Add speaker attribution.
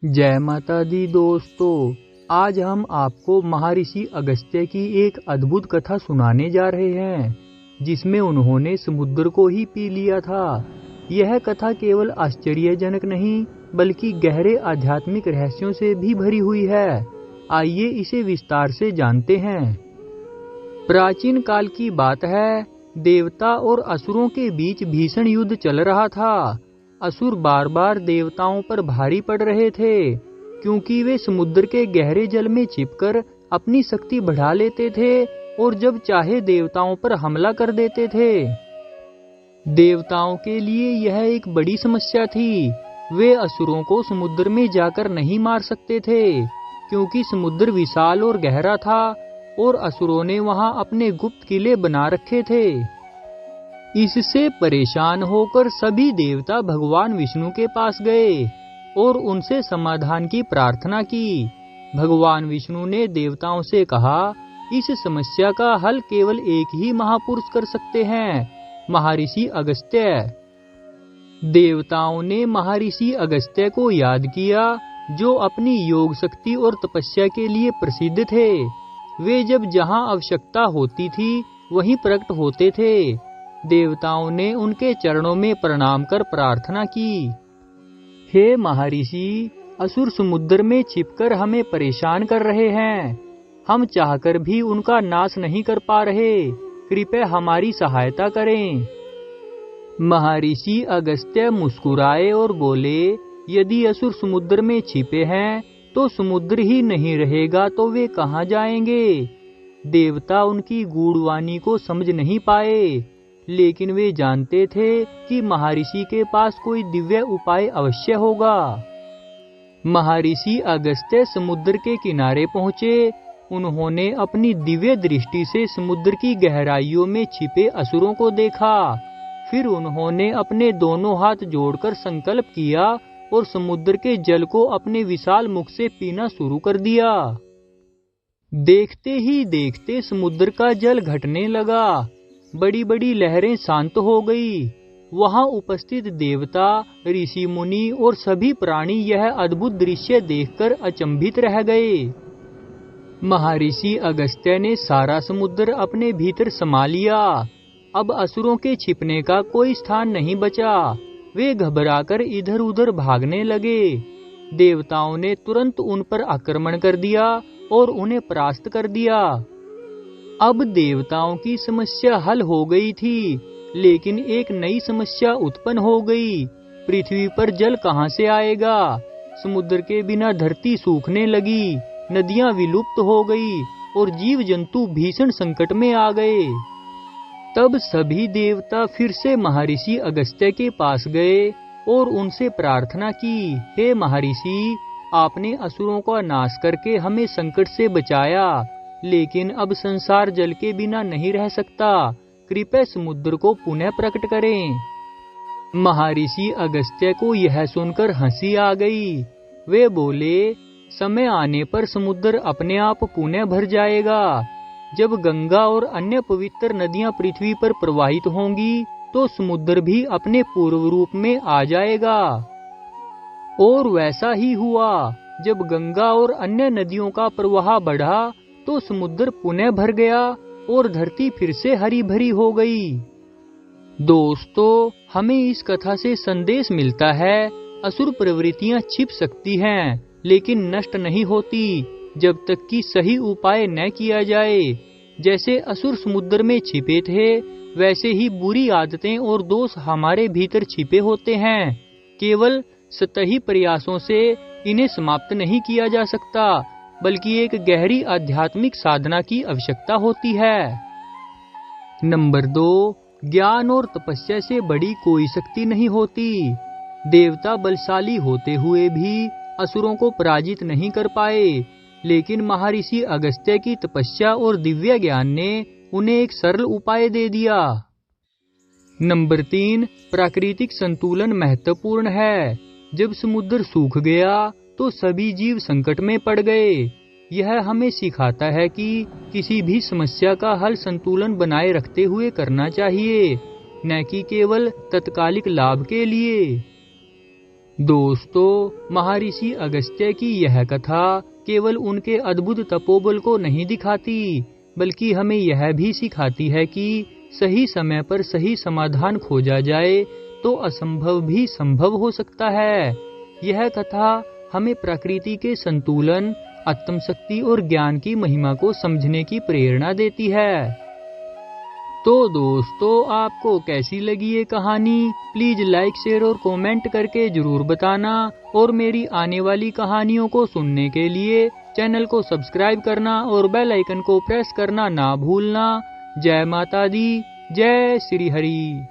Speaker 1: जय माता दी दोस्तों, आज हम आपको महर्षि अगस्त्य की एक अद्भुत कथा सुनाने जा रहे हैं, जिसमें उन्होंने समुद्र को ही पी लिया था। यह कथा केवल आश्चर्यजनक नहीं, बल्कि गहरे आध्यात्मिक रहस्यों से भी भरी हुई है। आइए इसे विस्तार से जानते हैं। प्राचीन काल की बात है, देवता और असुरों के बीच भीषण युद्ध चल रहा था। असुर बार बार देवताओं पर भारी पड़ रहे थे, क्योंकि वे समुद्र के गहरे जल में छिपकर अपनी शक्ति बढ़ा लेते थे और जब चाहे देवताओं पर हमला कर देते थे। देवताओं के लिए यह एक बड़ी समस्या थी। वे असुरों को समुद्र में जाकर नहीं मार सकते थे, क्योंकि समुद्र विशाल और गहरा था और असुरों ने वहां अपने गुप्त किले बना रखे थे। इससे परेशान होकर सभी देवता भगवान विष्णु के पास गए और उनसे समाधान की प्रार्थना की। भगवान विष्णु ने देवताओं से कहा, इस समस्या का हल केवल एक ही महापुरुष कर सकते हैं, महर्षि अगस्त्य। देवताओं ने महर्षि अगस्त्य को याद किया, जो अपनी योग शक्ति और तपस्या के लिए प्रसिद्ध थे। वे जब जहां आवश्यकता होती थी वहीं प्रकट होते थे। देवताओं ने उनके चरणों में प्रणाम कर प्रार्थना की, हे महर्षि, असुर समुद्र में छिपकर हमें परेशान कर रहे हैं। हम चाहकर भी उनका नाश नहीं कर पा रहे। कृपया हमारी सहायता करें। महर्षि अगस्त्य मुस्कुराए और बोले, यदि असुर समुद्र में छिपे हैं तो समुद्र ही नहीं रहेगा तो वे कहाँ जाएंगे। देवता उनकी गूढ़वाणी को समझ नहीं पाए, लेकिन वे जानते थे कि महर्षि के पास कोई दिव्य उपाय अवश्य होगा। महर्षि अगस्त्य समुद्र के किनारे पहुँचे। उन्होंने अपनी दिव्य दृष्टि से समुद्र की गहराइयों में छिपे असुरों को देखा। फिर उन्होंने अपने दोनों हाथ जोड़कर संकल्प किया और समुद्र के जल को अपने विशाल मुख से पीना शुरू कर दिया। देखते ही देखते समुद्र का जल घटने लगा। बड़ी बड़ी लहरें शांत हो गई। वहां उपस्थित देवता, ऋषि मुनि और सभी प्राणी यह अद्भुत दृश्य देखकर अचंभित रह गए। महर्षि अगस्त्य ने सारा समुद्र अपने भीतर समा लिया। अब असुरों के छिपने का कोई स्थान नहीं बचा। वे घबराकर इधर उधर भागने लगे। देवताओं ने तुरंत उन पर आक्रमण कर दिया और उन्हें परास्त कर दिया। अब देवताओं की समस्या हल हो गई थी, लेकिन एक नई समस्या उत्पन्न हो गई। पृथ्वी पर जल कहां से आएगा? समुद्र के बिना धरती सूखने लगी, नदियां विलुप्त हो गई और जीव जंतु भीषण संकट में आ गए। तब सभी देवता फिर से महर्षि अगस्त्य के पास गए और उनसे प्रार्थना की, हे महर्षि, आपने असुरों का नाश करके हमें संकट से बचाया, लेकिन अब संसार जल के बिना नहीं रह सकता। कृपया समुद्र को पुनः प्रकट करें। महर्षि अगस्त्य को यह सुनकर हंसी आ गई। वे बोले, समय आने पर समुद्र अपने आप पुनः भर जाएगा। जब गंगा और अन्य पवित्र नदियां पृथ्वी पर प्रवाहित होंगी तो समुद्र भी अपने पूर्व रूप में आ जाएगा। और वैसा ही हुआ। जब गंगा और अन्य नदियों का प्रवाह बढ़ा तो समुद्र पुनः भर गया और धरती फिर से हरी भरी हो गई। दोस्तों, हमें इस कथा से संदेश मिलता है, असुर प्रवृत्तियां छिप सकती हैं, लेकिन नष्ट नहीं होती जब तक कि सही उपाय न किया जाए। जैसे असुर समुद्र में छिपे थे, वैसे ही बुरी आदतें और दोष हमारे भीतर छिपे होते हैं। केवल सतही प्रयासों से इन्हें समाप्त नहीं किया जा सकता, बल्कि एक गहरी आध्यात्मिक साधना की आवश्यकता होती है। नंबर 2, ज्ञान और तपस्या से बड़ी कोई शक्ति नहीं होती। देवता बलशाली होते हुए भी असुरों को पराजित नहीं कर पाए, लेकिन महर्षि अगस्त्य की तपस्या और दिव्य ज्ञान ने उन्हें एक सरल उपाय दे दिया। नंबर 3, प्राकृतिक संतुलन महत्वपूर्ण है। जब समुद्र सूख गया तो सभी जीव संकट में पड़ गए। यह हमें सिखाता है कि किसी भी समस्या का हल संतुलन बनाए रखते हुए करना चाहिए, न कि केवल तत्कालिक लाभ के लिए। दोस्तों, महर्षि अगस्त्य की यह कथा केवल उनके अद्भुत तपोबल को नहीं दिखाती, बल्कि हमें यह भी सिखाती है कि सही समय पर सही समाधान खोजा जाए तो असंभव भी संभव हो सकता है। यह कथा हमें प्रकृति के संतुलन, आत्मशक्ति और ज्ञान की महिमा को समझने की प्रेरणा देती है। तो दोस्तों, आपको कैसी लगी ये कहानी? प्लीज लाइक, शेयर और कमेंट करके जरूर बताना। और मेरी आने वाली कहानियों को सुनने के लिए चैनल को सब्सक्राइब करना और बेल आइकन को प्रेस करना ना भूलना। जय माता दी, जय श्री हरि।